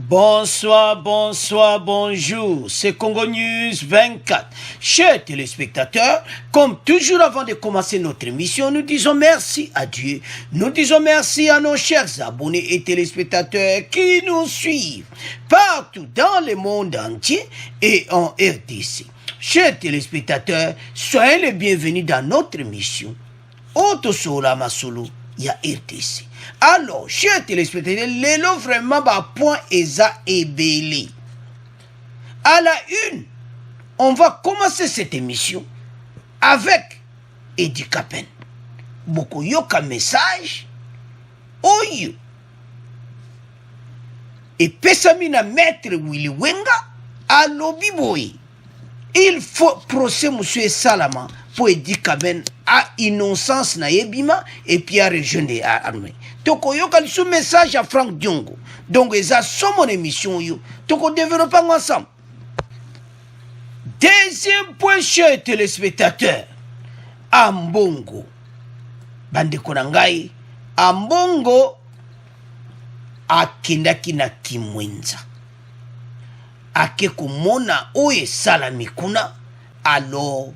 Bonsoir, bonsoir, bonjour, c'est Congo News 24. Chers téléspectateurs, comme toujours avant de commencer notre émission, nous disons merci à Dieu. Nous disons merci à nos chers abonnés et téléspectateurs qui nous suivent partout dans le monde entier et en RDC. Chers téléspectateurs, soyez les bienvenus dans notre émission. Autosola Masolo, il y a RDC. Alors, chers téléspectateurs, l'élo vraiment va point eza ébélé. À la une, on va commencer cette émission avec Eddie Kapen. Beaucoup yoka message, oyo. Et pesamina maître Willy Wenga, à l'obiboy. Il faut procès monsieur Salama pour Eddie Kapen à innocence na yebima et puis à rejoindre l'armée. Toko yoka sous message à Frank Diongo. Donc ça sont mon émission yo. Toko développe ensemble. Deuxième point, chers téléspectateurs. Ambongo. Bande konangai. Ambongo akendaki na Kimwenza. Ake kumona oye salamikuna. Alors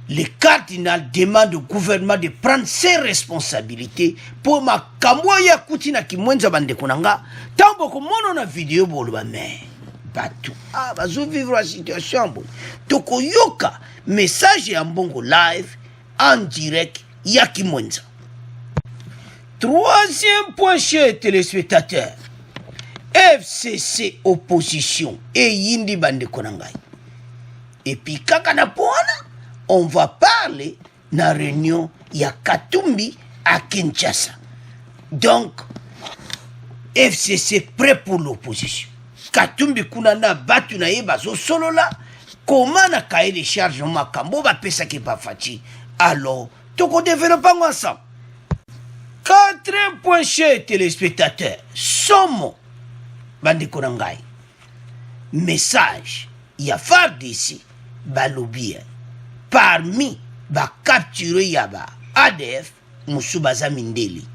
le cardinal demande au gouvernement de prendre ses responsabilités pour ma kamboya kutina Kimwenza bande konanga. Tambo komono na vidéo boluba mais batu bazo vivre la situation bon. Toko yoka message ya Mbongo live en direct ya Kimwenza. Troisième point, chers téléspectateurs. FCC opposition et yindi bande konangai. Et puis kaka na poana on va parler na réunion ya Katumbi à Kinshasa. Donc, FCC prêt pour l'opposition. Katumbi kunana batu na yeba zo solo la, comment na kaye les charges makambo ba pesa ki pa fati. Alors, toko développons ensemble. Quatrième point, chers téléspectateurs. Somo, bande konangai. Message, ya far d'ici, balobie. Parmi ba capturé yaba ADF Moussoubaza Mindeli.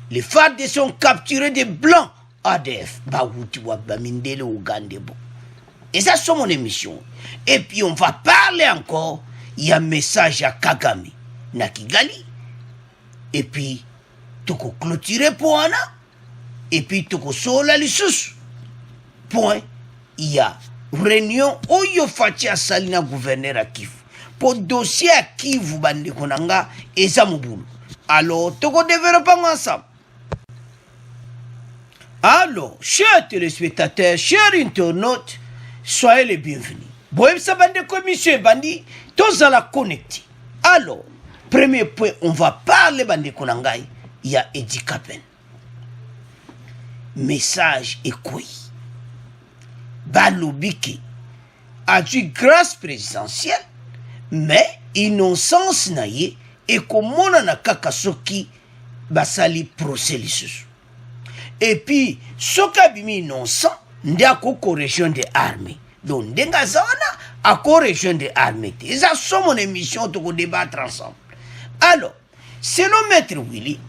Les FARDC sont capturés des blancs ADF Baoutiwa Mindeli Ougande. Et ça c'est mon émission. Et puis on va parler encore. Il y a un message à Kagame na Kigali. Et puis toko clôturer pour Anna. Et puis toko sola lissus. Point. Il y a réunion Oyo Fatia Salina gouverneur à Kivu. Pour dossier à Kivu bande konanga et ça moboulou. Alors, toko développons ensemble. Alors, chers téléspectateurs, chers internautes, soyez les bienvenus. Boyem sa bande commission bandi, tous à la connecter. Alors, premier point, on va parler bande konangai, il y a Eddie Kapen. Message et quoi? Balobiki a dû grâce présidentielle. Mais innocence na ye et komona na kaka soki basali procès lisusu. Et puis soka bimi innocent ndi akoko région de armée. Donc ndenga zana ako région de armée. Ils a sont mon émission to débattre ensemble. Alors, selon Maître Willy,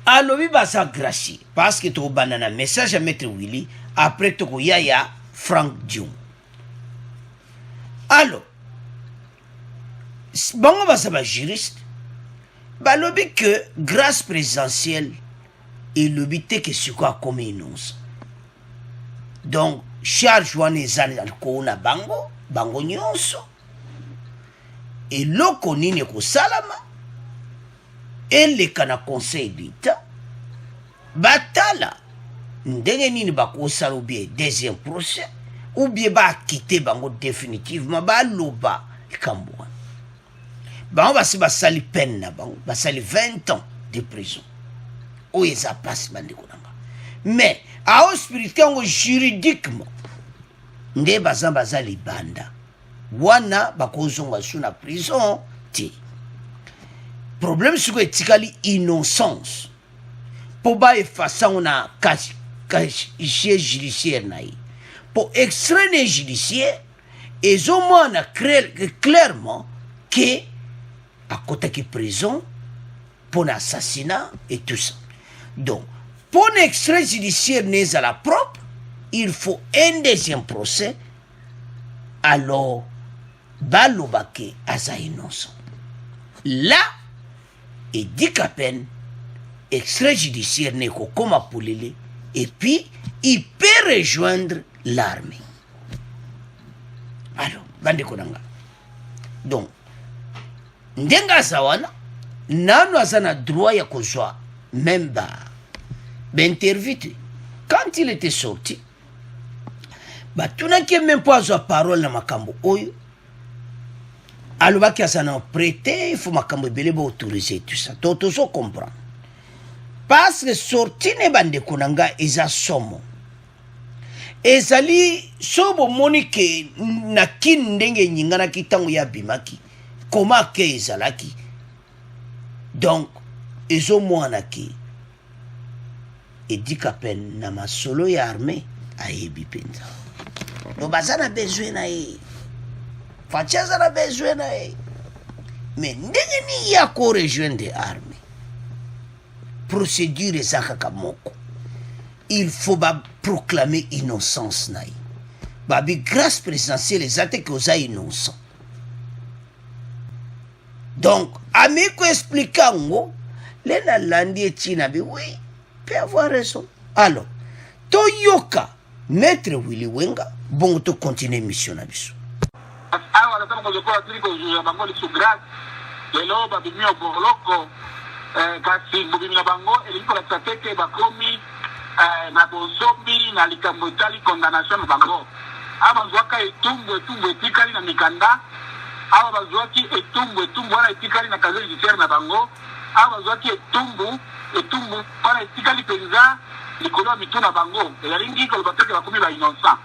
alobi basa gracie parce que to banana message à Maître Willy après to yaya Frank Dion. Alors bango basaba juriste balobi que grâce présidentielle et lobité que c'est quoi comme innocent. Donc charge wana ezali alkona bango nyonso et loko nini kosalama eleka na conseil d'état batala ndenge nini bakosala ou bien deuxième procès ou bien quitter bango définitivement baloba likambo. Bah on va se basali peine na bango basali 20 ans de prison o eza passe bande konanga mais à spirituel juridiquement nde bazali banda wana bakozonga suna prison ti problème c'est que etikali innocence pour ba effacer on a casier judiciaire naï pour extrait judiciaire et au moins on a clairement que à côté de prison pour l'assassinat et tout ça. Donc, pour un extrait judiciaire n'est à la propre, il faut un deuxième procès. Alors, balobake aza innocent. Là, il dit qu'à peine, extrait judiciaire n'est qu'au coma pour l'élé, et puis, il peut rejoindre l'armée. Alors, bande konanga. Donc, ndenga zawana, nano azana droit ya kozwa, même intervité. Quand il était sorti, tunaki même pas azwa parole na makambo oyo, alobaki azana prêté, il faut makambo ebele ba autoriser tout ça. Tozo comprendre. Parce que sorti ne bande konanga eza somo. Ezali sobo monike na kin ndenge nyingana kitango ya bimaki. Koma ke ezalaki. Donc, ezo mwana ki edi kapen na masolo ya armée ayebi penza. No bazana besoin na ye. Fachaza na besoin na ye. Mais ndenge ni ya ko rejoindre armée. Procédure ezaka kamoko. Il faut proclamer innocence naï. Babi grâce présidentielle les attaques que vous avez innocent. Donc, amico expliquant, les Nalandi et Chinabi, oui, peut avoir raison. Alors, Toyoka, maître Willy Wenga, bon, tu continues mission nabiso. Kasi bobimina bango eliko la tateke bakomi na bozobi na likambo etali condamnation na bango aba zwaka etumbu etikali na mikanda aba bazwaki etumbu wana etikali na kazo judiciaire na bango aba zwaki etumbu wana etikali penza likolo ya mitu na bango ezalingi koloba teke bakomi ba innocent.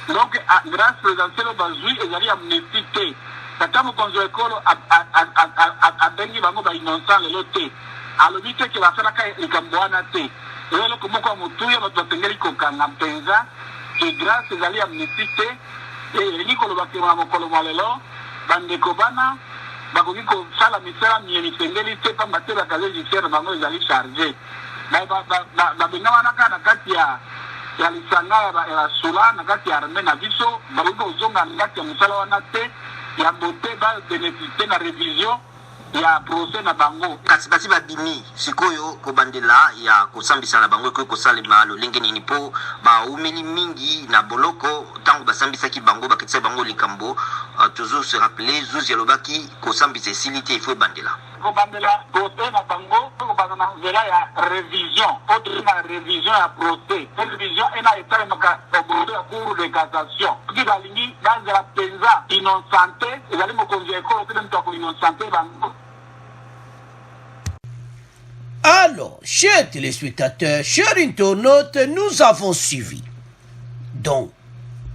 Donc grâce présidentielle bazwi ezali amnistie te tata mokonzi wa ekolo abengi bango ba innocent lelo te alobi te ke basalaka likambo wana te eloko moko ya motuya bato batengeli kokanga mpenza ke grâce ezali amnistie te elingi koloba ke na mokolo mwa lelo bandeko bana bakoki kosala misala misengeli te pamba te bakaze judiciaire na bango ezali charge babenga wana kaka na kati ya lisanga ya basula na kati ya arme na biso bakoki kozonga na kati ya mosala wana te yambo te babénéficie na révision ya procès na bango kasi basi babimi sikoyo kobandela ya kosambisa na bango ekoki kosalema lolenge nini mpo baumeli mingi na boloko ntango basambisaki bango bakitisa bango likambo toujours se rappeler zuzi alobaki kosambisa esili te ifo ebandela kobandela procès na bango kobanda na nzela ya révision otre na révision ya procès révision ena etalemaka obodo ya cour de cassation soki balingi banzela mpenza innocente ezali mokonzi ya ekolo tele moto akoinnocente bango. Alors, chers téléspectateurs, chers internautes, nous avons suivi. Donc,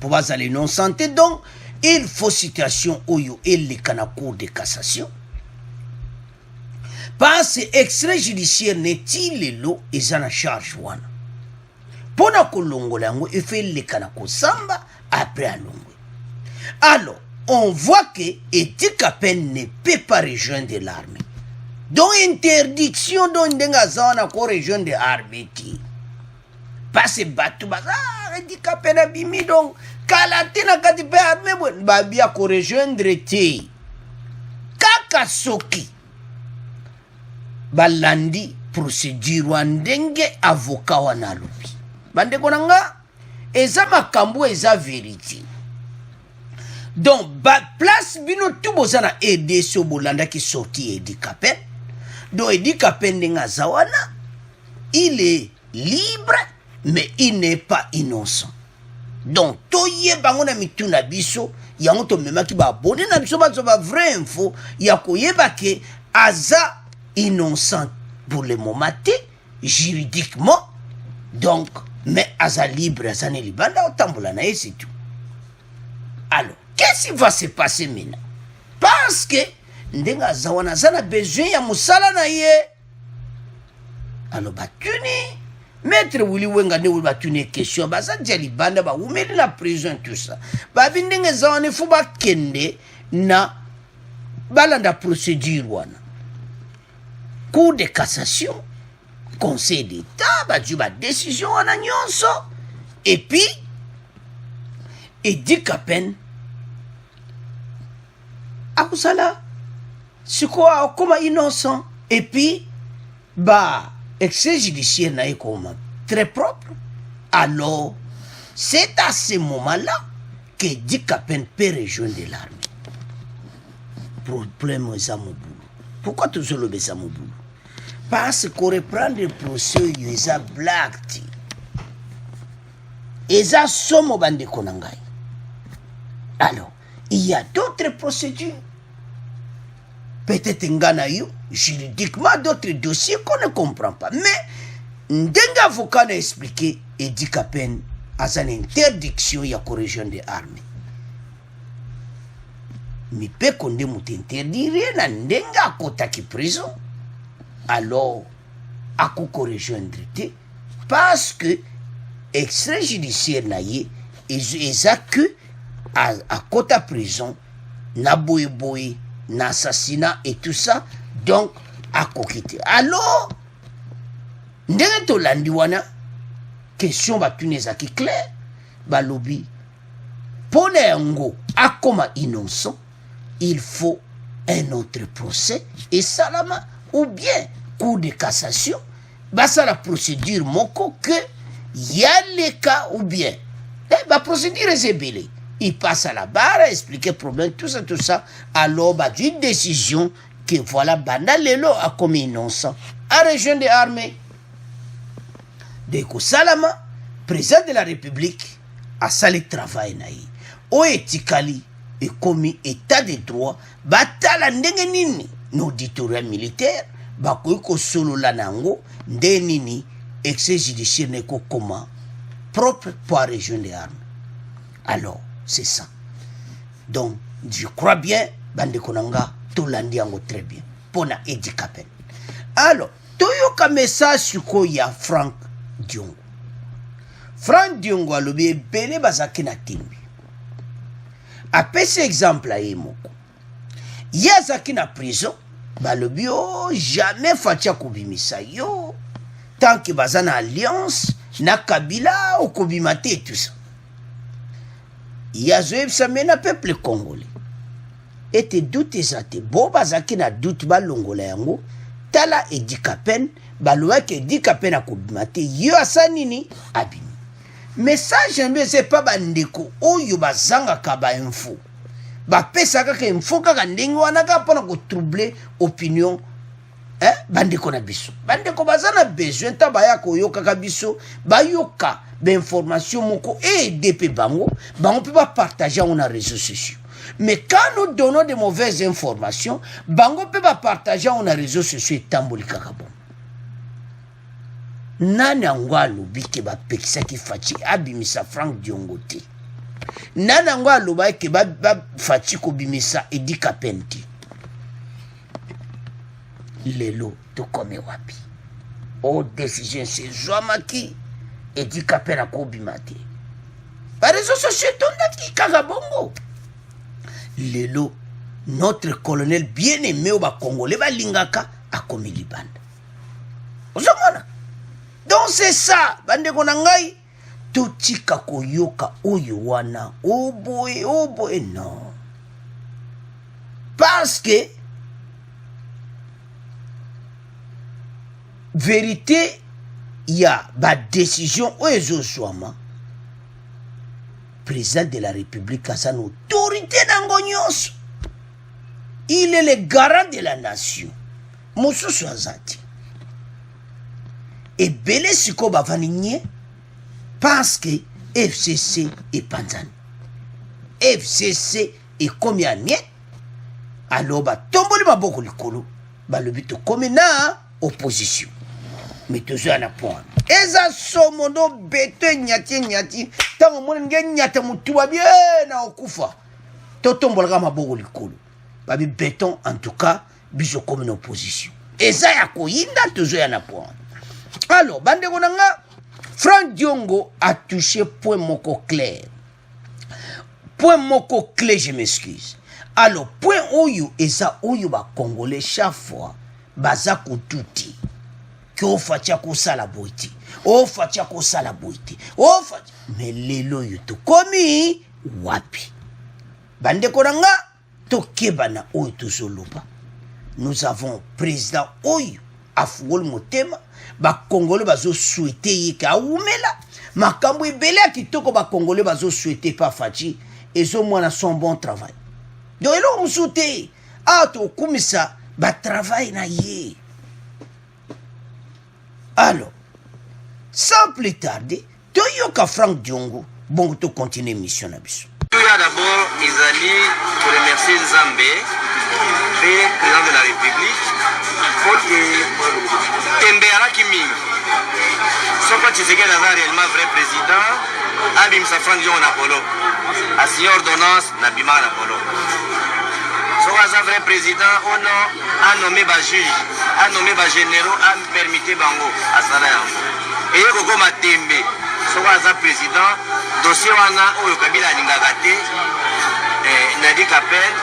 pour aller non santé, donc, il faut citation Oyo et les Cour de cassation. Parce que extrait judiciaire n'est-il l'eau et ça na charge wana. Pour na kolongo lango, il fait les Kanako Samba après à longo. Alors, on voit que Etikapen ne peut pas rejoindre l'armée. Donc interdiction donc ndenga zana ko rejoindre de armée. Parce que batu baza handicapé na bimi donc kalatina kati pe armée bon babia ko rejoindre te. Kaka soki balandi procédure wandenge avocat wana lobi. Bande konanga eza makambo eza vérité. Donc place bino tout bozana aider so bolanda ki sorti handicapé. Donc Edi Kapen Ndenga Zawana, il est libre, mais il n'est pas innocent. Donc, toye bangona mituna biso, yangoto mema ki ba abonné na biso ba vraie info, yakoye ba ke aza innocent pour le moment juridiquement. Donc, mais aza libre, aza ne libanda otambola na c'est tout. Alors, qu'est-ce qui va se passer maintenant? Parce que ndenga zawana zana besoin ya musala na ye. Alors batuni maître Willy Wenga ne wul batuni question baza jali banda ba umeli na prison tout ça. Ba bindenga zawana fu ba kende na balanda procédure wana. Cour de cassation conseil d'état bazwi badécision wana nyonso et puis Edi Kapen akozala sikoyo akoma innocent et puis extrajudiciaire na ye koma très propre. Alors c'est à ce moment-là que Edi Kapen peut rejoindre l'armée. Problème eza mobulu. Pourquoi tozoloba eza mobulu? Parce qu'on reprend le procès eza black ti eza somo bandeko na ngai. Alors il y a d'autres procédures peut-être ngana yo juridiquement d'autres dossiers qu'on ne comprend pas, mais ndenge avocat na expliqué Edi Kapen asa na interdiction ya correction de armes. Mi pe konde mutu interdire na ndenge akotaki prison, alors akoko rejoindre te parce que extrait judiciaire na ye eza que akota prison na boye na assassinat et tout ça, donc akoki te. Alors ndenge tolandi wana question batuni ezaki clair balobi mpona yango akoma innocent il faut un autre procès et salama ou bien cour de cassation basala procédure moko que y a les cas ou bien procédure ezebele il passe à la barre expliquer problème tout ça alors une décision que voilà banda lelo a commis innocent à région des armées deko salama président de la république a sali travail na ye o etikali et commis état de droit batala ndenge nini no auditorat militaire bakoki kosolola nango nde nini excès judiciaire neko koma propre pour la région des armes. Alors c'est ça, donc je crois bien bandeko nanga tolandi yango très bien pona Edi Kapen. Alors toyoka message siko ya Frank Diongo. Frank Diongo alobi ebele bazaki na timbi apesi exemple aye moko ye azaki na prison balobi o jamais fatia kobimisa yo tant que baza na alliance na Kabila okobima te tout ça. Yazoyebisa me na peuple congolais ete doute eza te bo bazaki na doute balongola yango tala Edi Kapen balobaki Edi Kapen akobima te yo asa nini abimi. Message mbe c'est pas bandeko oyo bazangaka bainfo bapesaka ka info kaka ndenge wana kaka mpona kotroubler opinion bandeko na biso. Bandeko baza na besoin ta baya koyokaka biso bayoka d'information moko ede pe bango mpe bapartage yango na réseaux sociaux. Mais quand nous donnons de mauvaises informations bango mpe bapartage yango na réseaux sociaux etamboli kaka bon. Nani yango alobi ke bapekisaki Faci abimisa Frank Diongo te? Nani yango alobaki ke Faci kobimisa Edi Kapen te? Lelo tokome wapi? O décision sezwamaki Edi Kapen akobima te. Ba réseaux sociaux etondaki kaka bongo. Lelo notre colonel bien aimé au Congolais balingaka akomi libanda. Ozomona? Donc c'est ça, bande konangai, totika koyoka oyo wana, oh boy, non. Parce que, vérité, il y a ba décision oyo swama, président de la République a son autorité n'angonyos. Il est le garant de la nation. Moussou Swazati. Et belé siko bavaninye parce que FCC est panzani. FCC est combien nye? Alors ba tomboli maboko likolo ba lobito comme na opposition. Mais toujours na point. Eza somono bete nyati tango mona nge nyata mutuwa bien na okufa. To tombola maboko likolo. Ba bi béton en tout cas biso comme une opposition. Eza ya koyinda toujours na point. Alors, bandeko nanga, Frank Diongo a touché point moko clair. Point moko clé, je m'excuse. Alors, point oyo, et ça oyo ba Congolais chaque fois, baza koututi. que o fatia kosala boiti o fatia kosala boiti o fatia mais lelo yo to komi wapi bandeko na nga tokeba na oyo tozoloba. Nous avons président oyo afuol motema bakongole bazo souhaité yeke awumela makambo ebele ya kitoko bakongole bazo souhaité pa Faci ezomona son bon travail donc eloko mosusu te awa tokumisa batravail na ye. Alors sans plus tarder toyoka Frank Diongo bongo tocontinue mission na biso. D'abord ezali koremercier Nzambe mpe président de la République po tembe alaki mingi soko Tshisekedi aza réellement vrai président abimisa Frank Diongo na polo asigné ordonnance na bimaka na polo soko aza vrai président ono anome bajuge anome bagénéraux apermite bango asala yango eye kokoma tembe soko aza président dossier wana oyo Kabila alingaka te Nadi Kapel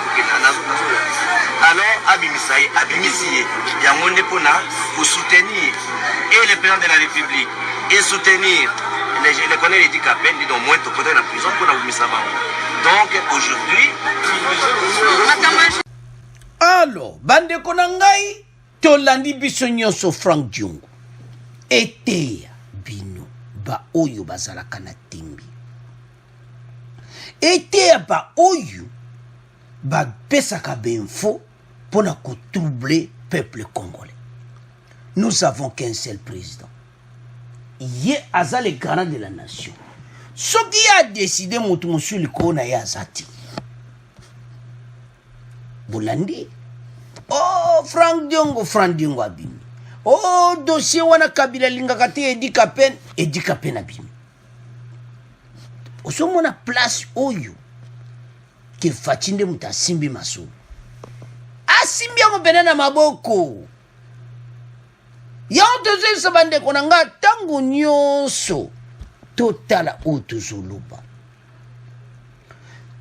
alors abimisi ye yango nde mpona soutenir et le président de la République et soutenir les connaît Nadi Kapel dit au moins tokote na prison mpona abimisa bango. Donc aujourd'hui alors bandeko na ngai tolandi biso nyonso Frank Diongo eteya bino ba oyo bazalaka na tembi eteya ba oyo bapesaka benfo pona kotroubler peuple congolais. Nous avons qu'un seul président, ye aza le garant de la nation. Soki a décidé mutu musu likolo na ye azati bolandi oh Frank Diongo abimi oh dossier wana Kabila lingaka te Edi Kapen abimi osomona place oyo ke Faci nde mutu asimbi masolo asimbi yango pene na maboko yango tozoyebisa bandeko na nga ntango nyonso totala oyo tozoloba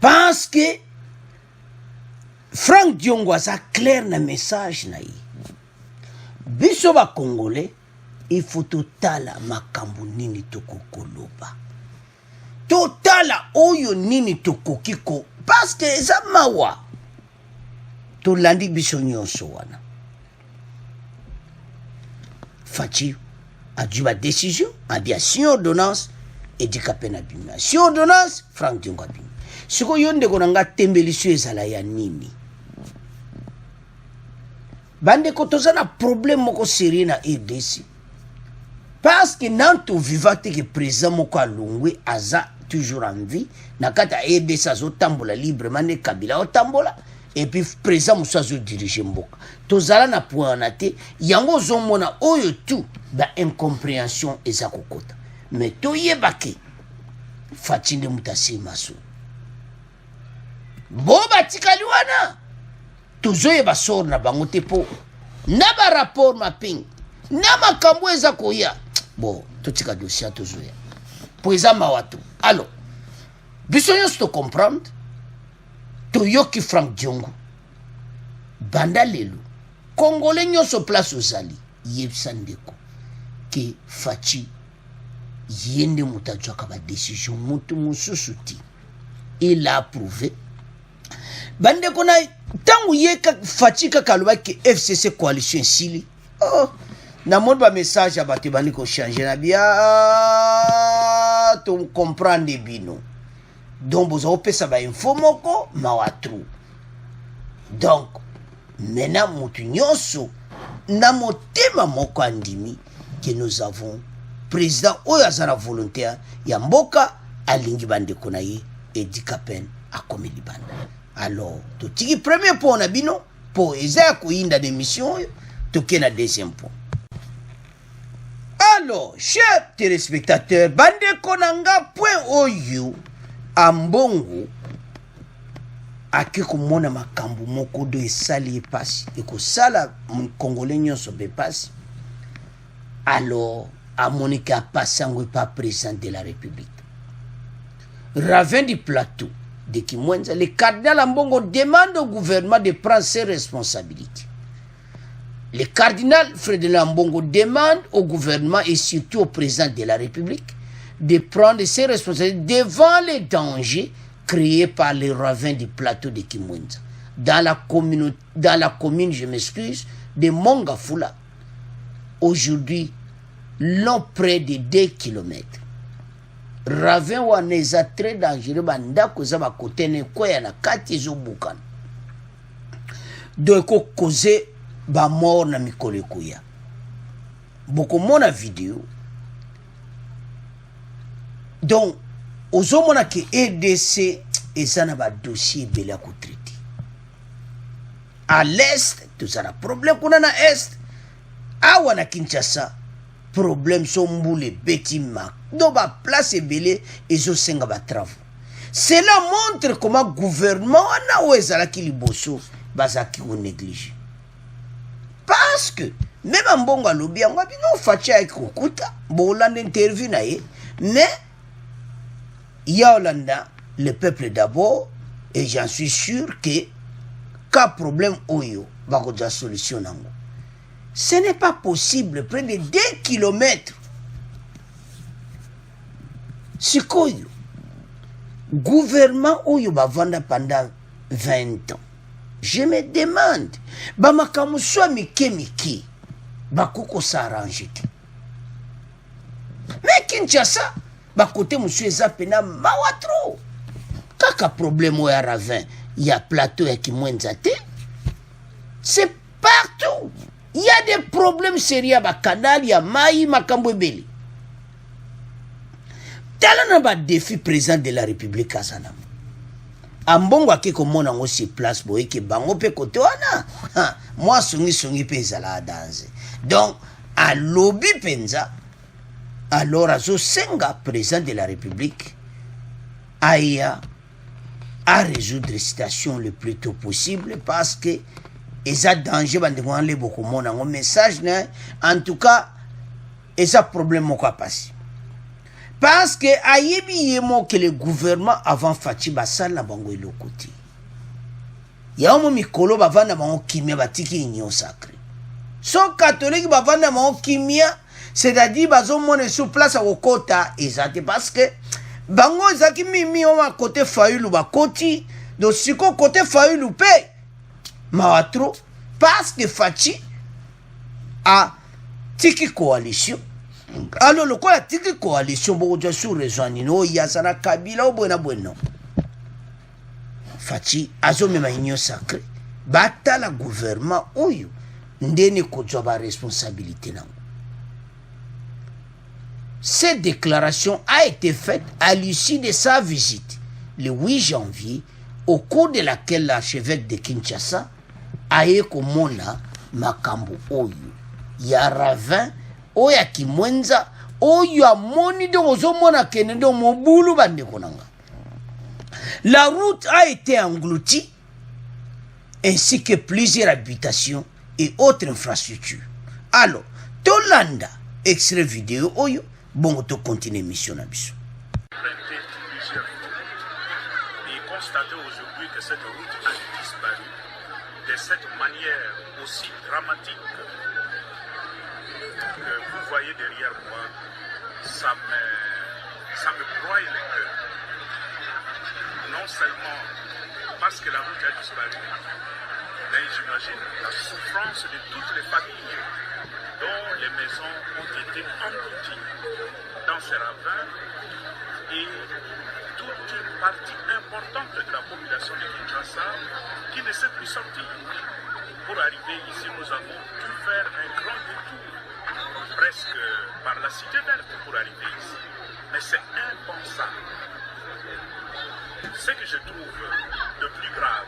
parce que Frank Diongo aza clair na message na ye biso bakongole il faut totala makambo nini tokokoloba totala oyo nini tokoki ko parce que eza mawa tolandi biso nyonso wana Faci a dû ma décision a dit signé ordonnance Edi Kapen abimi signé ordonnance Frank Diongo abimi siko yo ndeko na nga tembeliso ezala ya nini bandeko toza na problème moko sérieux na RDC parce que nanto vivate que président moko alongwe aza toujours en vie na kati ya RDC azotambola librement ne Kabila otambola et puis président mosusu azodirige mboka tozala na point wana te yango ozomona oyo tu ba incompréhension eza kokota mais toyebake Faci nde mutu asima so bo batikali wana tozoyeba sor na bango te po na barapport maping na makambo eza koya bo totika dossier tozoya po eza mawa to. Alors biso nyonso tocomprendre toyoki Frank Diongo banda lelo congolais nyonso place ozali yebisa ndeko ke Faci ye nde mutu azwaka badécision mutu mosusu ti il a approuvé bandeko na ntango ye Faci kaka alobaki FCC coalition esili oh namoni bamessage ya bato ebandi kochange na bia tocomprendre bino donc boza kopesa bainfo moko mawa tru donc maintenant mutu nyonso na motema moko andimi que nous avons président oyo aza na volontaire ya mboka alingi bandeko na ye Edi Kapen akomi libanda. Alors totiki premier point na bino po eza ya koyinda d'émission oyo toke na deuxième point. Alors chers téléspectateurs bandeko na nga point oyo ambongo ake komona makambo moko do esali epasi ekosala congolais nyonso bepasi alors amoniki apasi yango epa président de la République Ravin du Plateau de Kimwenza. Le cardinal Ambongo demande au gouvernement de prendre ses responsabilités. Le cardinal Frédéric Ambongo demande au gouvernement et surtout au président de la République de prendre ses responsabilités devant les dangers créés par les ravins du plateau de Kimwenza. Dans la commune, je m'excuse, de Mongafula, aujourd'hui, long près de 2 km. Ravin waneza très dangereux, bandako za bakote ne kwea na kati ezobukana. Donc cause ba mort na mikolo kuya. Boko mona vidéo. Donc ozomona ke EDC ezana ba dossier bela ko traiter. À l'est, tout ça na problème kuna na est. Awa na Kinshasa, problème sombule betima. Donc ba place ebele ezo senga ba travaux. Cela montre comment gouvernement na wezala ki liboso bazaki ou négligé. Parce que même en bongo alobi yango bino facha ekokuta bolanda interview na ye, mais ya Olanda le peuple d'abord et j'en suis sûr que cas problème oyo bakoza solution nango. Ce n'est pas possible près de 2 km. Sikoyo gouvernement oyo bavanda pendant 20 ans. Je me demande, bamakamu soit miki, bakoko s'arranger. Mais Kinshasa, bakote monsieur eza pena mawatro. Kaka problème oya ravin, ya plateau ya Kimwenza te. C'est partout. Il y a des problèmes sérieux ba canal ya mai makambo ebele. Talana ba défi président de la République azana. Ambongo ake komona ngo si place boye ke bango pe kote wana. Moi songi pe ezala danse. Donc à lobby penza alors azo senga président de la République aya à résoudre la situation le plus tôt possible parce que eza danger bandeko le beaucoup mona ngo message ne en tout cas eza problème moko passer. Parce que ayebi yemo que le gouvernement avant Fachi basal na bango elokoti. Ya omo mikolo bavanda bango kimia batiki union sacré. Son catholique bavanda bango kimia, c'est-à-dire bazo mone sur place à okota ezate parce que bango ezaki mimi on à côté Fayulu bakoti, donc siko côté Fayulu pe mawatro parce que Fachi a tiki coalition. Alors le quoi la coalition beaucoup sur rejoindre no yasana Kabila au bueno Fachi azo mema union sacré bata la gouvernement oyo ndeni ko ba responsabilité nango. Cette déclaration a été faite à l'issue de sa visite le 8 janvier au cours de laquelle l'archevêque de Kinshasa a komona makambo oyo ya ravin oya Kimwenza oyo amoni de ozomona kene de mobulu bande konanga. La route a été engloutie ainsi que plusieurs habitations et autres infrastructures. Alors, Tolanda extrait vidéo oyo bon to continuer mission na biso. Et constater aujourd'hui que cette route a disparu de cette manière aussi dramatique. Que vous voyez derrière moi, ça me broie le cœur. Non seulement parce que la route a disparu, mais j'imagine la souffrance de toutes les familles dont les maisons ont été englouties dans ces ravins et toute une partie importante de la population de Kinshasa qui ne sait plus sortir. Pour arriver ici, nous avons dû faire un grand détour presque par la cité verte pour arriver ici. Mais c'est impensable. Ce que je trouve de plus grave,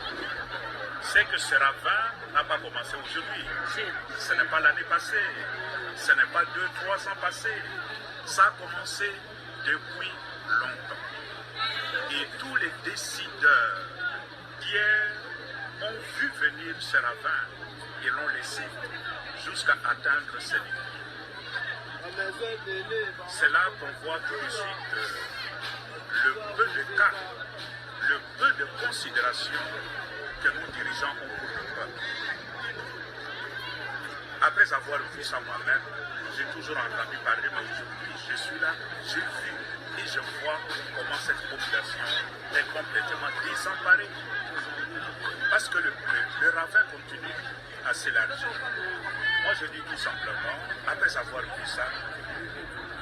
c'est que ce ravin n'a pas commencé aujourd'hui. Ce n'est pas l'année passée, ce n'est pas 2-3 ans passés. Ça a commencé depuis longtemps. Et tous les décideurs d'hier ont vu venir ce ravin et l'ont laissé jusqu'à atteindre ces limites. C'est là qu'on voit tout de suite le peu de cas, le peu de considération que nos dirigeants ont pour le peuple. toujours entendu parler, mais aujourd'hui, je suis là, j'ai vu et je vois comment cette population est complètement désemparée. Parce que le ravin continue à s'élargir. Moi, je dis tout simplement, après avoir vu ça,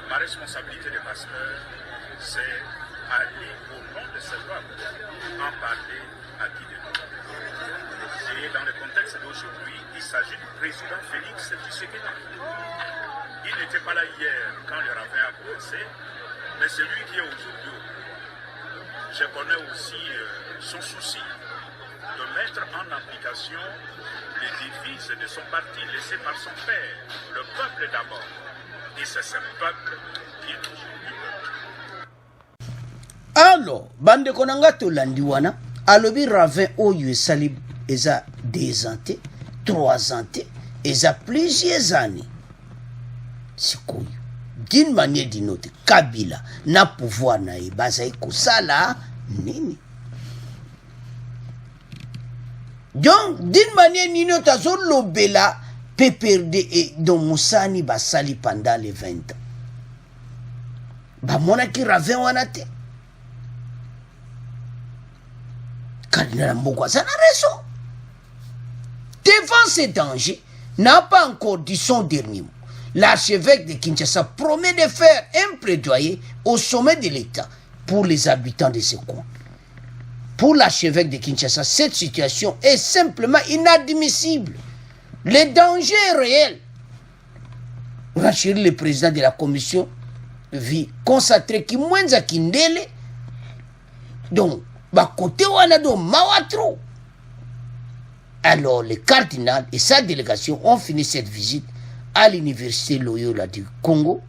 ma responsabilité de pasteur, c'est aller au nom de ce peuple, en parler à qui de nous. Et dans le contexte d'aujourd'hui, il s'agit du président Félix Tshisekedi. Il n'était pas là hier quand le ravin a commencé, mais c'est lui qui est aujourd'hui. Je connais aussi son souci de mettre en application les devises de son parti laissées par son père, le peuple d'abord. Et c'est ce peuple qui est aujourd'hui peuple. Alors, bande konanga tolandi wana, alobi ravin oyo esali eza 2 ans te, 3 ans te, eza plusieurs années. Sikoyo. D'une manière d'une autre, Kabila na pouvoir na ye bazai kosala nini. Donc, d'une manière d'une autre, azo lobela PPRD et Don Moussani basali pendant les 20 ans. Ba mona ki ravin wana te. Cardinal Mbokwa, ça n'a raison. Devant ces dangers, n'a pas encore dit son dernier mot. L'archevêque de Kinshasa promet de faire un plaidoyer au sommet de l'État pour les habitants de ce coin. Pour l'archevêque de Kinshasa, cette situation est simplement inadmissible. Le danger est réel. Rachel, le président de la commission, vit consacré qui moins à Kindele. Donc, côté Wanado Mawatro. Alors, le cardinal et sa délégation ont fini cette visite à l'université Loyola du Congo.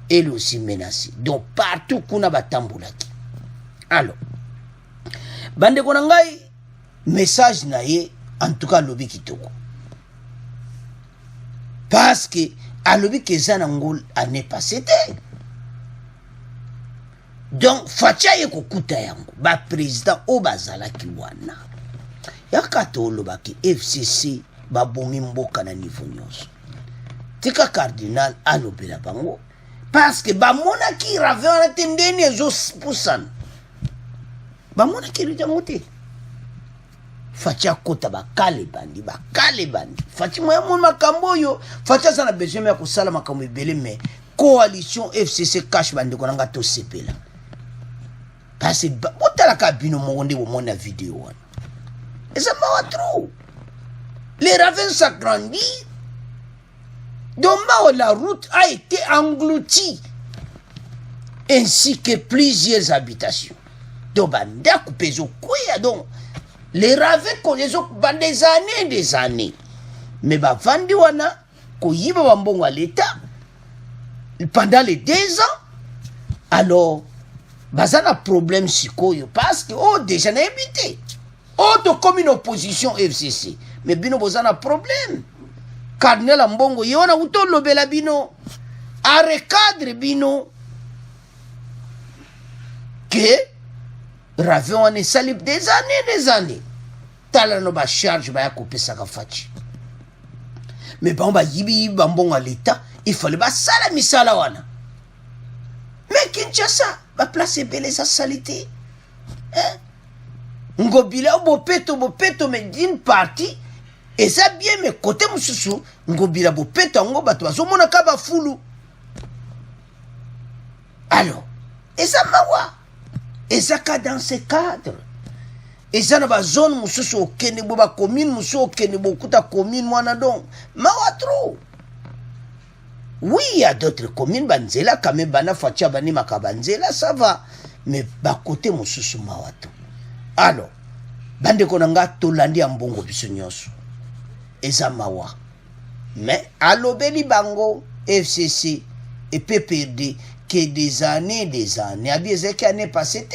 Elle aussi menacée. Donc, partout qu'on a batambulaki. Alors, bande konangai, message naye, en tout cas, lobi kitoko. Parce que, à lobi kezanangol année passée, donc, facha yeko kuta yango, ba président Obazala Kiwana. Yakato lobaki FCC, ba bomi mboka na niveau nyonso. Tika cardinal alobela bango. Parce que ba mona ki rave wana tendeni ezo pousan. Ba mona ki rijamote. Facha kota ba kale bandi. Facha moya moun makambo yo. Facha sana besoin ya kusala makambo ebele me. Coalition FCC cash bandi konanga to sepela. Parce que botala kabino monde wo mona vidéo wana. Et ça m'a trop. Les ravins s'agrandissent. Donc la route a été engloutie. Ainsi que plusieurs habitations. Donc les ravins connaissent des années. Mais vandi wana koyiba bambongo à l'État pendant les 2 ans. Alors bazana problème sikoyo parce que déjà n'a habité. Comme une opposition FCC. Mais bino bozana problème. Cardinal Mbongo yona utolo bela bino. A recadre bino. Que Ravin wane salib des années. Tala no ba charge ba yakopé saka fachi. Mais ba yibi Mbongo à l'État, il fallait ba sala misala wana. Mais Kinshasa ba placer belé sa salité. Hein? Ngobila bopeto mais d'une partie et ça bien mais côté mususu ngobila bopeto ngo bato bazomona ka ba fulu. Alors et ça mawa et ça ka dans ce cadre et ça na ba zone mususu okene bo ba commune mususu okene bo kuta commune mwana donc mawa trop. Oui, il y a d'autres communes banzela quand même bana fatia bani makabanzela ça va mais ba côté mususu mawa trop. Alors, bande konanga tolandi ya mbongo biso nyonso. Eza mawa. Mais alobeli bango FCC et PPRD que des années. Abi qui année passée.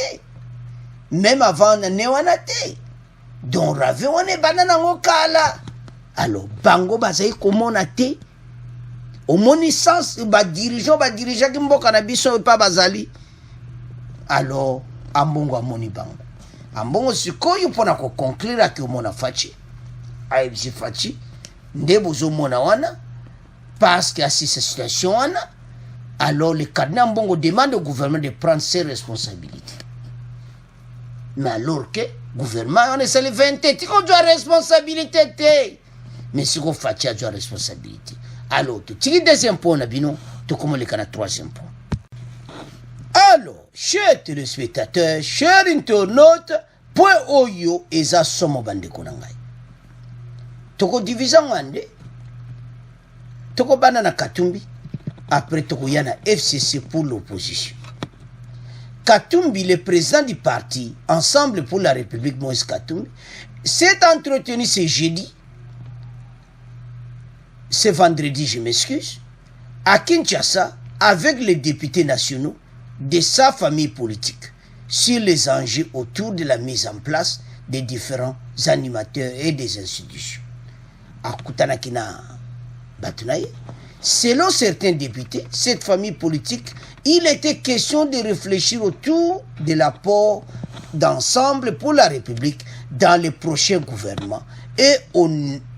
Même avant l'année wana te. Donc rave wana banana ngokala. Alors bango bazai komona te. Omoni sens ba dirigeant ki mboka na biso pa bazali. Alors ambongo amoni bango. Ambongo sikoyo pona ko conclure ki omona fachi. AFC fachi ndebo zo mona wana parce qu'à cette situation, alors le cardinal Mbongo demande au gouvernement de prendre ses responsabilités. Mais alors que le gouvernement, on est sur le 20, tu as responsabilité. Mais si on fait, tu as responsabilité. Alors, tu as deuxième point, tu as le troisième point. Alors, chers téléspectateurs, chers internautes, point oyo eza somo bandeko na ngai. Toko division wande. Toko bana na Katumbi. Après toko yana FCC pour l'opposition. Katumbi, le président du parti Ensemble pour la République, Moïse Katumbi, s'est entretenu ce jeudi, ce vendredi, je m'excuse, à Kinshasa avec les députés nationaux de sa famille politique sur les enjeux autour de la mise en place des différents animateurs et des institutions. Selon certains députés, cette famille politique, il était question de réfléchir autour de l'apport d'Ensemble pour la République dans le prochain gouvernement et au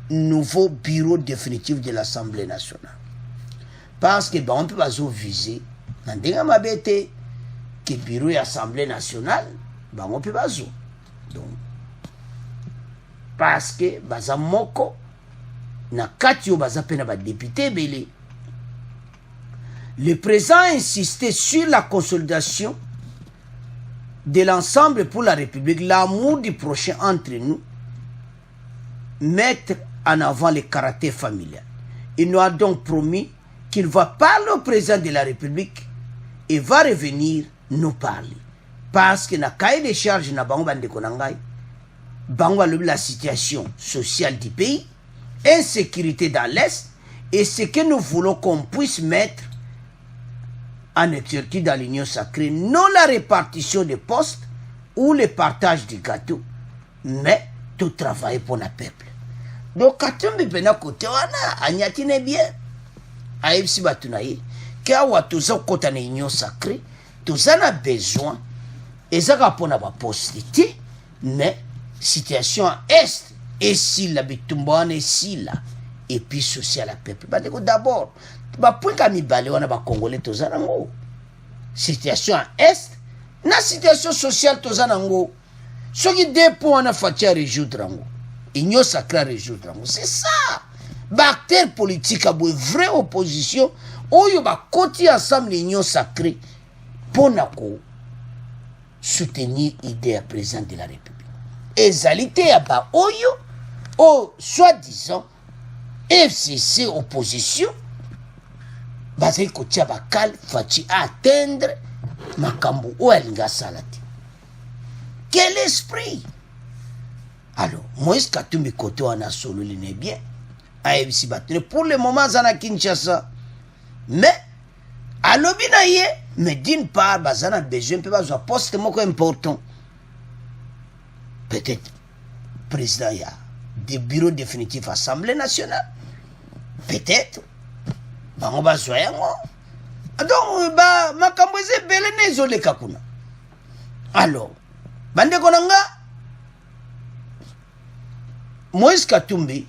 nouveau bureau définitif de l'Assemblée nationale. Parce que on peut pas viser dans des mabete que bureau de l'Assemblée nationale, on peut pas donc parce que baza moko na katio baza pena ba député belé. Le président a insisté sur la consolidation de l'Ensemble pour la République, l'amour du prochain entre nous, mettre en avant le caractère familial. Il nous a donc promis qu'il va parler au président de la République et va revenir nous parler. Parce que na cahier de charges na bango bande konangai, bango la situation sociale du pays, insécurité dans l'Est, et ce que nous voulons qu'on puisse mettre en exercice dans l'union sacrée, non la répartition des postes ou le partage du gâteau, mais tout travailler pour le peuple. Donc, Katumbi pena kote wana, anyatine bien. Aïbsi batunaye, kawa tuza kota na union sacrée, tuza na besoin, ezaka pona ba poste, mais situation est, et si la bitumboane si là, et puis social à peuple. D'abord, point ka mibale wana ba congolais toza nango. Situation est, na situation sociale toza nango. Soki deux points na fatia résoudre nango. Union sacrée résoudre nango. C'est ça. Acteur politique a une vraie opposition. Oyo ba koti ensemble l'union sacrée pour nako soutenir l'idée à président de la République. Ezalité à ba oyo au soi-disant FCC opposition bazali kotia bakal faci atteindre makambo o alinga salati. Quel esprit! Alors, Moïse Katumbi koto wana solo line bien. Aïbisi batene pour le moment zana Kinshasa. Mais à l'obinaye, mais d'une part bazana besoin peut pas poste moko important. Peut-être président ya des bureaux définitifs Assemblée nationale. Peut-être bango bazwa yango. Donc ba makambo ezebele nezoleka kuna. Alors bande konanga Moïse Katumbi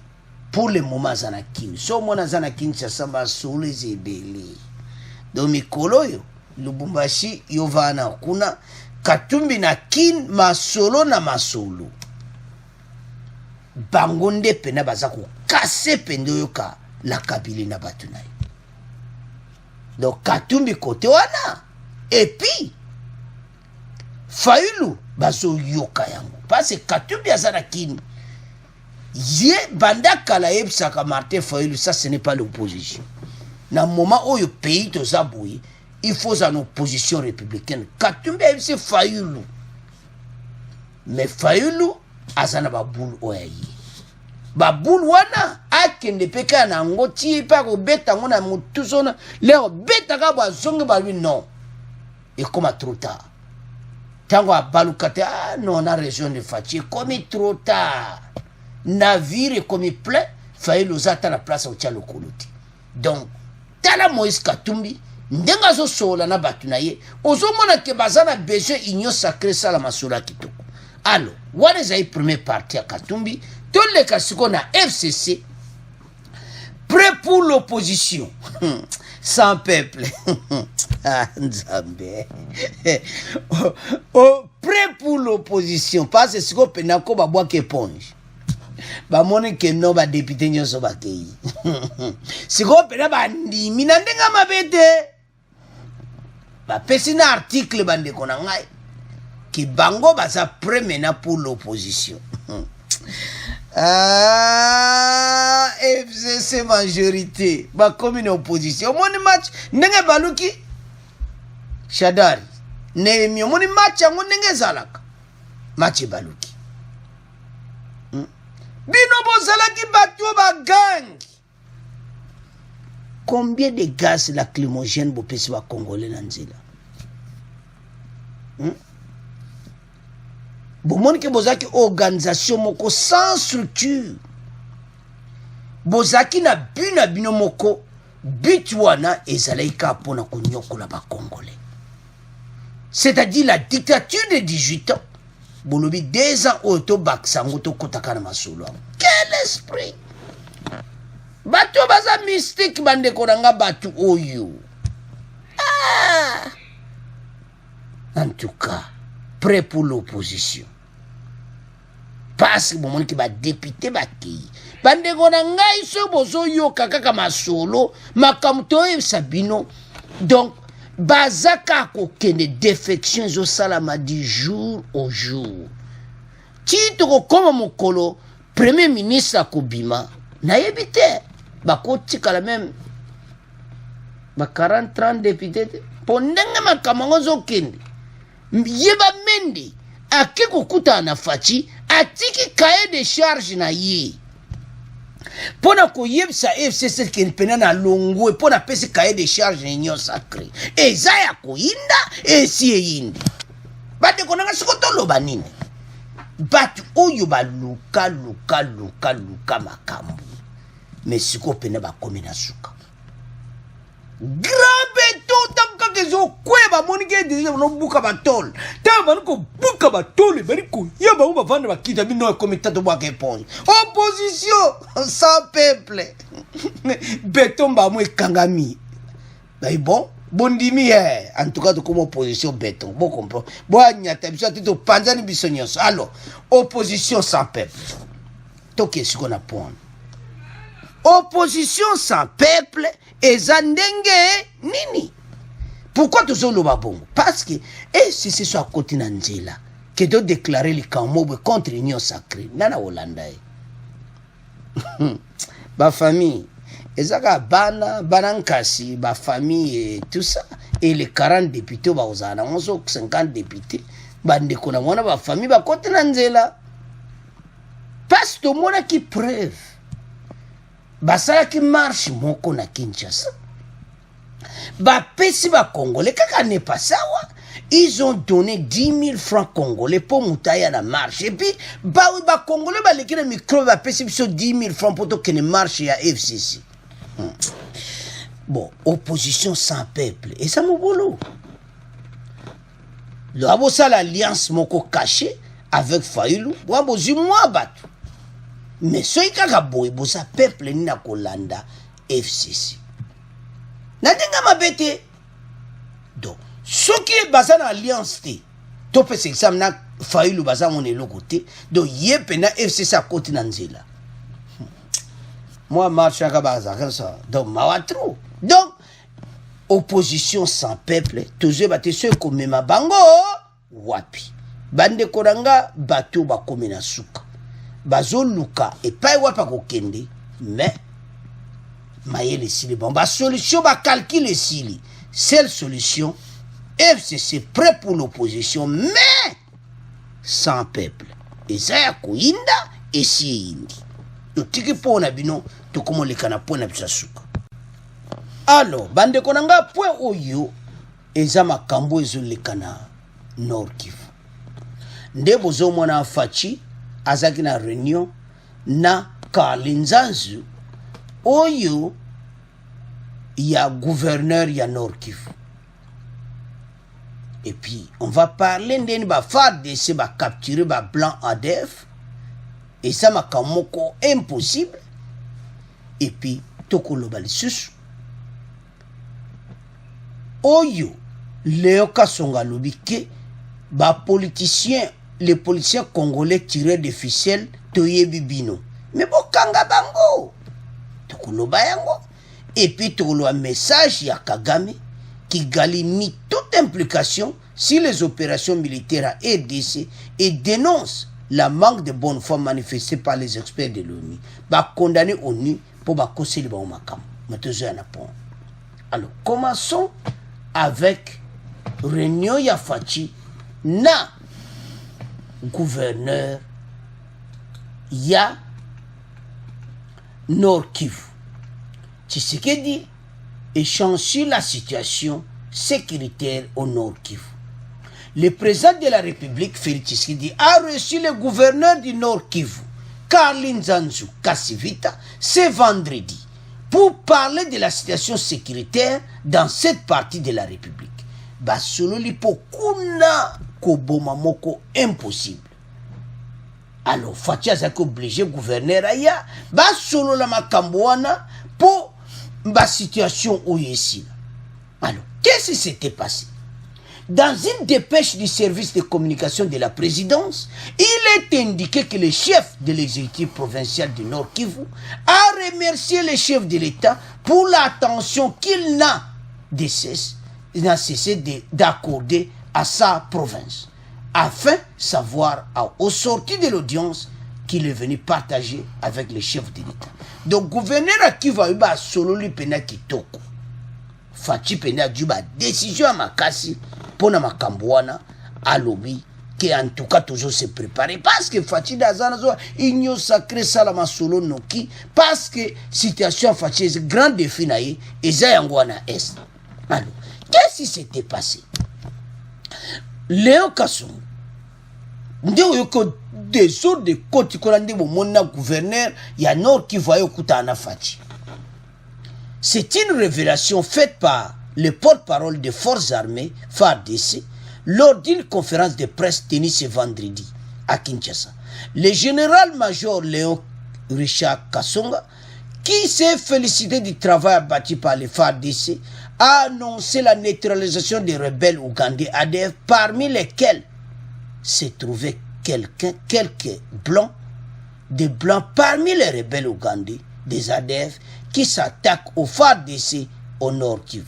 pour le moment zana kin. So mona zana Kinshasa ba solo ezebele. Donc mikolo yo Lubumbashi yovana kuna Katumbi na kin masolo na masolo. Bangonde pena baza ko kase pende yoka la kabili na batunai. Donc Katumbi kote wana et puis Fayulu bazo yoka yango parce que Katumbi azana kin ye banda kala yebsaka Martin Fayulu, ça ce n'est pas l'opposition. Na moment où le pays to zabouyi, il faut une opposition républicaine. Katumbi yebse Fayulu. Mais Fayulu azana baboul oyayi. Baboul wana akende peka na ngoti pa ko beta ngona mutuzona leo beta ka bazonge ba lui non. Et comme trop tard. Tango abalukate non na région de Fachi comme trop tard. Navire comme plein Fayulu zata la place au tchalo koluti. Donc tala Moïse Katumbi ndenga zo sola na batunaye ozomona ke bazana besoin union sacrée sala masura kitoko. Alors, what is la première partie à Katumbi? Tous les cas qu'on a FCC prêt pour l'opposition. Sans peuple. Ah, Nzambe. Prêt pour l'opposition. Parce que ce qu'on peut n'a pas boire éponge. Ba mone que non ba député nyoso ba kei. Ce qu'on peut n'a pas ndi minandenga mabete. Ba pesina article bande kona ngai. Qui bango baza prêt maintenant pour l'opposition. Ah, FCC majorité, ba commune opposition. Moni match, nenge baluki, Shadari, Nehemi, moni match yango nenge zalaka, match baluki. Bino bozalaki batu ba gang. Combien de gaz lacrymogène bopesi ba Congolais na nzela? Bomoni ke bozaki organisation moko sans structure. Bozaki na bino moko bitwana ezalaika pona konyokola ba Congolais. C'est-à-dire la dictature de 18 ans. Bolobi 2 ans auto baksango to kotaka na masolo. Quel esprit! Batu baza mystique bande konanga batu oyo. Ah! En tout cas, prêt pour l'opposition. Parce que bon qui va député baki bande kona ngai so bozo yo kaka masolo makamto e sabino donc bazaka ko kende défection zo salama du jour au jour tito ko koma mokolo premier ministre akobima na yebite bakoti kala même ba 40-30 députés pondenga makamango zo kende yeba mende akiko kuta na fachi atiki cahier de charge na ye pona ko yebsa FCC ken pena na longo pona pesi cahier de charge nyo sacré ezaya ko inda esi yindi bate konanga sikoto loba nini batu oyo baluka luka makambo mais siko pena ba komina suka grand beton tanka kezo kweba monike déjà no buka batol tamba ko buka batol bari ko yaba uba vanda bakita bino komita to bwa éponge opposition sans peuple beton ba mo ekangami bay bon bondimi en tout cas de comme opposition béton bon comprend bon nyata biso tito panzani biso nyonso alors opposition sans peuple to qu'est-ce qu'on a point opposition sans peuple ezandenge nini. Pourquoi tout ça le babongo? Parce que et si c'est soit côté nanzela que de déclarer les Kamobe contre l'union sacrée nana Hollanda ba famille ezaka bana nkasi ba famille et tout ça et les 40 députés ba ozana 50 députés bande kona mona ba famille ba côté nanzela parce que mona qui preuve basala qui marche moko na Kinshasa ba pesi ba Congolais kaka n'est pas sawa ils ont donné 10 000 francs congolais pour moutaya na marche et puis ba oui ba Congolais ba lekina micro ba pesi biso 10 000 francs pour to que ne marche ya FCC. Bon, opposition sans peuple et ça mon boulot. Le abosa l'alliance moko caché avec Fayulu wa bozi moi batu. Mais soy kaka boy bosa peuple ni na kolanda FCC. Nadenga mabete. Donc, ce qui est basé dans l'alliance, tu peux s'examiner Fayulu basé mon l'autre côté. Donc, yepena FCC à côté nanzela. Moi, marche à Kabaza, comme ça. Donc, mawatro. Donc, opposition sans peuple, toujours battu ceux comme ma bango, wapi. Bande koranga, bateau ba komina suka. Bazo luka, et pas wapa kokende, mais, maye les sili. Bon, ba solution, ba calcul les sili. Seule solution, FCC prêt pour l'opposition, mais, sans peuple. Et ça y a koinda, et si indi. Donc, tiki po na bino, to komo le kana po na bisa suka. Alors, bande konanga point oyo, eza makambo ezo le kana Nord Kivu. Nde bozo mwana fachi, azaki na réunion, na Kalinzanzu, oyo, ya gouverneur ya Nord Kivu. Et puis, on va parler d'en ba FARDC ba capturer ba blanc ADF. Et ça m'a kamoko impossible. Et puis, tokoloba lisusu oyo Léon Kasonga alobi ke les politiciens congolais tirés de ficelle toyebi bino mais bokanga bango tokoloba yango et puis tokoloba message ya Kagame qui galimite toute implication si les opérations militaires à RDC et dénonce la manque de bonne foi manifestée par les experts de l'ONU. Ba condamner ONU pour ba koseli ba makam. Alors, commençons avec réunion ya Fachi na gouverneur ya Nord Kivu. Tshisekedi échange sur la situation sécuritaire au Nord Kivu. Le président de la République, Félix Tshisekedi, a reçu le gouverneur du Nord Kivu, Karlin Zanzu Kassivita, ce vendredi, pour parler de la situation sécuritaire dans cette partie de la République. Basolo lipo kuna koboma moko impossible. Alors, Fachi azaki obligé gouverneur aya, basolo la makamboana pour la situation où il est. Alors, qu'est-ce qui s'était passé? Dans une dépêche du service de communication de la présidence, il est indiqué que le chef de l'exécutif provincial du Nord Kivu a remercié le chef de l'État pour l'attention qu'il n'a cessé d'accorder à sa province, afin de savoir au sorti de l'audience qu'il est venu partager avec le chef de l'État. Donc, gouverneur à Kivu a solo li pena kitoko. Fachi pena juba décision à makasi pour na makambouana à lobby qui en tout cas toujours se préparer parce que Fachi d'Azana il n'y a sacré salama solo noki parce que situation Fachi est grand défi naïe et zayangwana est. Alors, qu'est-ce qui s'était passé? Léon Kasonga ndio yoko des ordres de côté qu'on a dit mon gouverneur ya Nord qui voyait okuta na Fachi. C'est une révélation faite par le porte-parole des forces armées, FARDC, lors d'une conférence de presse tenue ce vendredi à Kinshasa. Le général-major Léon Richard Kasonga, qui s'est félicité du travail abattu par les FARDC, a annoncé la neutralisation des rebelles ougandais ADF, parmi lesquels se trouvaient quelques blancs, des blancs parmi les rebelles ougandais, des ADF, qui s'attaquent aux FARDC au Nord Kivu,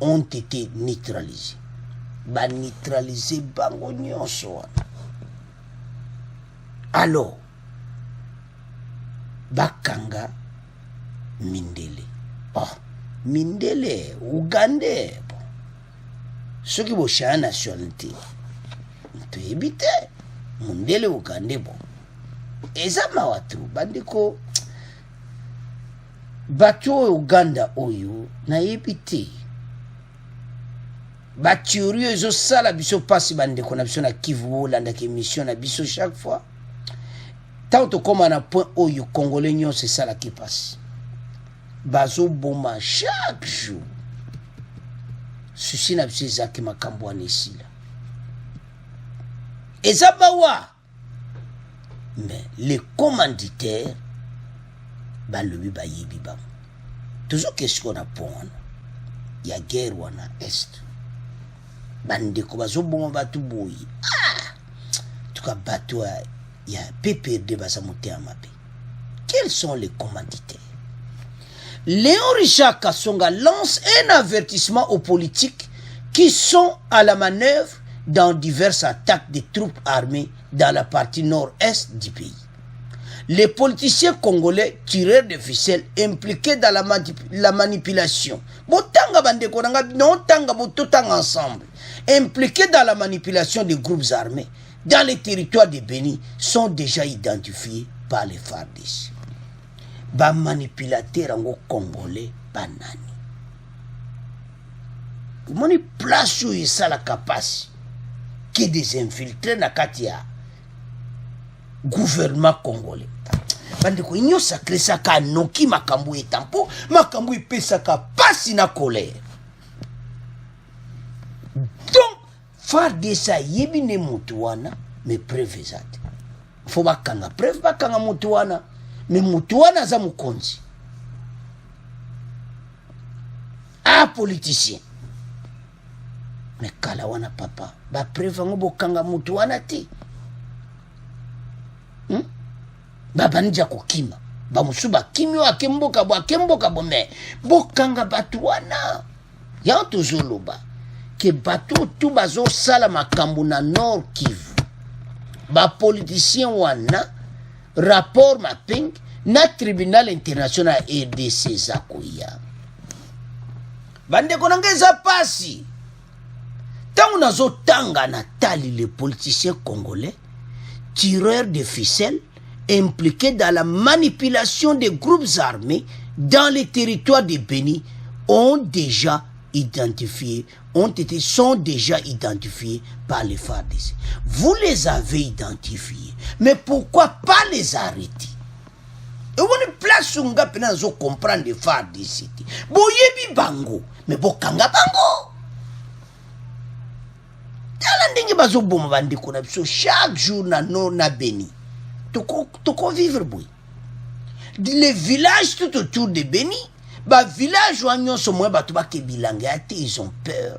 ont été neutralisés. Ba neutraliser bango nyonso. Alors, bakanga Mindele. Oh, Mindele, Ougandais. Bon. Ceux qui vont changer la nationalité, tu évites. Mindele, Ougandais, bon. Et ça m'a watru, bandiko. Bato Uganda oyo na ebite baturio ezo sala biso pasi bande kona biso na Kivu landa ke mission na biso chaque fois tant to koma na point oyo congolais nyon c'est ça la qui passe bazo boma chaque jour ceci na biso zaki makambo anesi la ezabawa mais les commanditaires balobi bayibi bango toujours qu'est-ce qu'on a pour il y a guerre wana est bandeko bazobonga batu boyi tuka bato ya PPRD basamote amabe. Quels sont les commanditaires? Léon Richard Kasonga lance un avertissement aux politiques qui sont à la manœuvre dans diverses attaques des troupes armées dans la partie nord-est du pays. Les politiciens congolais tireurs de ficelle impliqués dans la manipulation, ensemble, impliqués dans la manipulation des groupes armés dans les territoires de Béni sont déjà identifiés par les FARDC. Ba manipulateur en congolais banani. Moni place où il la capacité qui des infiltrés na katia gouvernement congolais. Bandeko inyo sacré saka noki makambo etampo makambo ipesaka pasi na colère. Donc FARDC yebine mutu wana me preuve ezate. Fo bakanga preuve bakanga mutu wana me mutu wana za mukonzi. ba politicien mais kala wana papa ba preuve ngo bokanga mutu wana te baba nja kokima ba musuba kimyo akemboka bo me bokanga batu wana ya tozoloba ke batu tu bazo sala makambo na Nord Kivu ba politicien wana rapport mapping na tribunal international RDC zakoya bande konangeza pasi tangu nazo tanga na tali les politiciens congolais tireurs de ficelles impliqués dans la manipulation des groupes armés dans les territoires de Béni sont déjà identifiés par les FARDC. Vous les avez identifiés, mais pourquoi pas les arrêter? Et on place où on peut comprendre les FARDC. Boyebi bango, mais bokanga bango. Chaque jour na Béni. Toko vivre boy. Les villages tout autour de Béni, ba village wanyo so mwe batu ba kebilanga ate, ils ont peur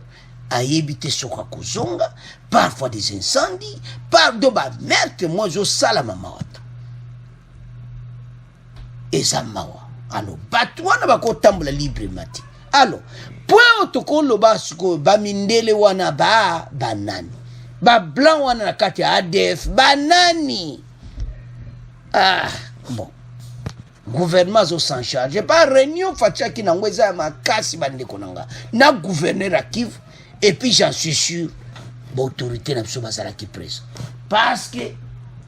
à éviter soka kozonga, parfois des incendies, par de ba meurtre moi zo sala mama watu. Eza mawa. Alors batu wana bako tambula libre mati. Alors point toko loba suko ba mindele wana ba banani. Ba blanc wana na kati ADF banani. Ah, bon. Gouvernement s'en charge. Pas réunion fatia qui n'engoueza ma casse bande konanga. Na gouverneur à Kivu. Et puis j'en suis sûr, l'autorité n'a pas qui présent. Parce que,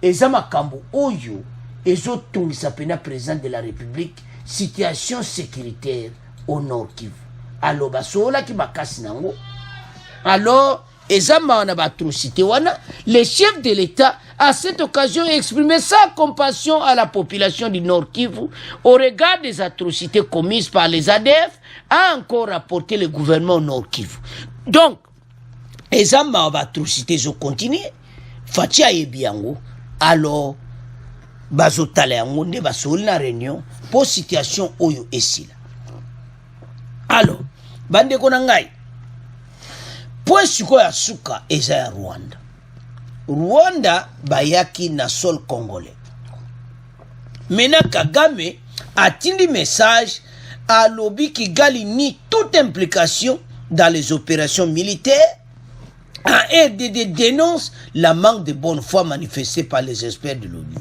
Ezama Kambo Oyo, Ezo Tungisa Pena président de la République, situation sécuritaire au Nord Kivu. Alors, basola qui bakasi nango. Alors, Ezama wana batrocité wana, le chef de l'État à cette occasion exprimé sa compassion à la population du Nord Kivu au regard des atrocités commises par les ADF, a encore rapporté le gouvernement au Nord Kivu. Donc, Ezama atrocités ont continué. Fatia Ebiango, alors, bazotale yango nde basoli na réunion pour situation oyo esila. Alors, bande konangai. Point siko ya suka eza ya Rwanda. Rwanda bayaki na sol congolais. Maintenant Kagame atindi message à Lobi Kigali nie toute implication dans les opérations militaires. RDD dénonce la manque de bonne foi manifestée par les experts de l'ONU.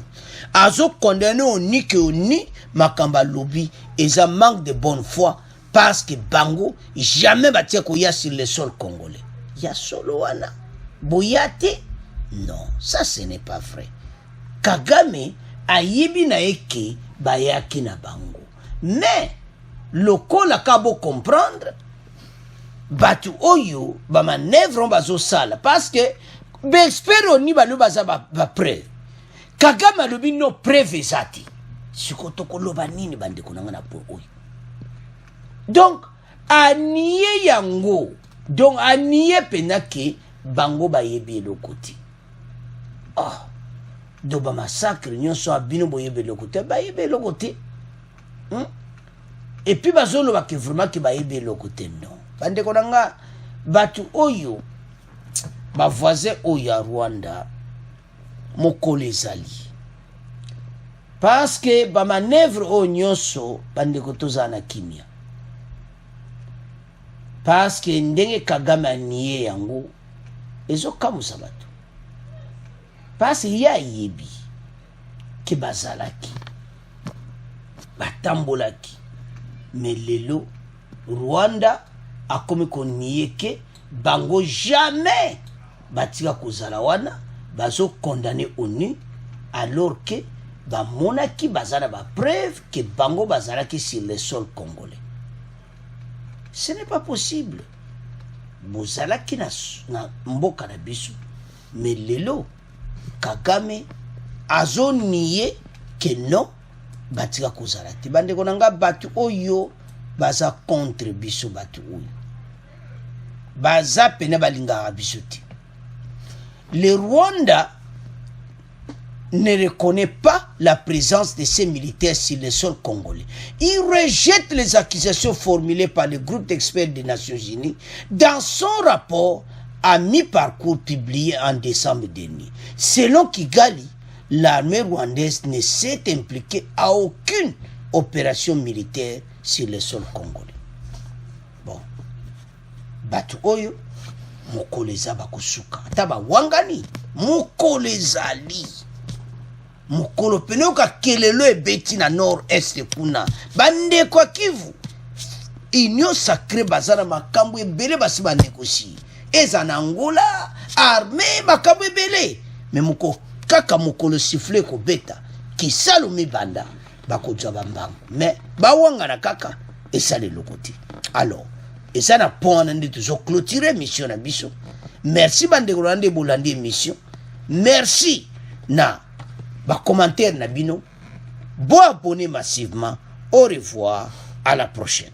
Azo condamné au ni que au ni makamba lobby et ça manque de bonne foi parce que Bango jamais bâti koya sur le sol congolais. Ya solo wana boyate non, ça ce n'est pas vrai. Kagame ayibi na eke bayaki na Bango. Mais loko la kabo comprendre batu oyo ba manœuvre bazo sala parce que bespero ni balu baza ba preuve. Kagame lobi no preuve ezati. Sikotoko loba nini bande konanga na po oyo. Donc aniye yango. Donc aniye penake Bango ba yebi lo côté. Oh. Do ba massacre nyonso abino boyebe lo côté ba yebe lo côté. Et puis bazolo ba ke vraiment ke ba yebe lo côté non. Bande konanga batu oyo ba voisin oyo ya Rwanda mokolo ezali parce que ba manœuvre oyo nyonso bande kotoza na kimia parce que ndenge Kagame aniye yango ezokamusa batu parce que ya yebi ke bazalaki batambolaki mais lelo Rwanda a comme qu'on nie que Bango jamais batika kozala wana bazo condamné ONU alors que ba monaki bazala ba preuve que Bango bazala qui sur le sol congolais. Ce n'est pas possible. Bozala ki na mboka na biso mais lelo Kagame azo nié que non batika kozala ti bande konanga batu oyo baza contre biso batu oyo baza pena balinga biso ti. Le Rwanda ne reconnaît pas la présence de ces militaires sur le sol congolais. Il rejette les accusations formulées par le groupe d'experts des Nations Unies dans son rapport à mi-parcours publié en décembre dernier. Selon Kigali, l'armée rwandaise ne s'est impliquée à aucune opération militaire sur le sol congolais. Bon, batu oyo mokolo eza bakosuka ata bawangani mokolo ezali mokolo pene okakelelo ebeti na nord-est kuna bandeko ya Kivu union sacrée baza na makambo ebele basi banegosie eza na Angola armée makambo ebele me moko kaka mokolo siffle kobeta kisalo mibanda bakozwa bambango me bawangana kaka esali lokoti. Alors eza na point nde tozo clôturer mission na biso. Merci bandeko nande bolandi émission. Merci na ba commentaire na bino. Bon abonné massivement. Au revoir, à la prochaine.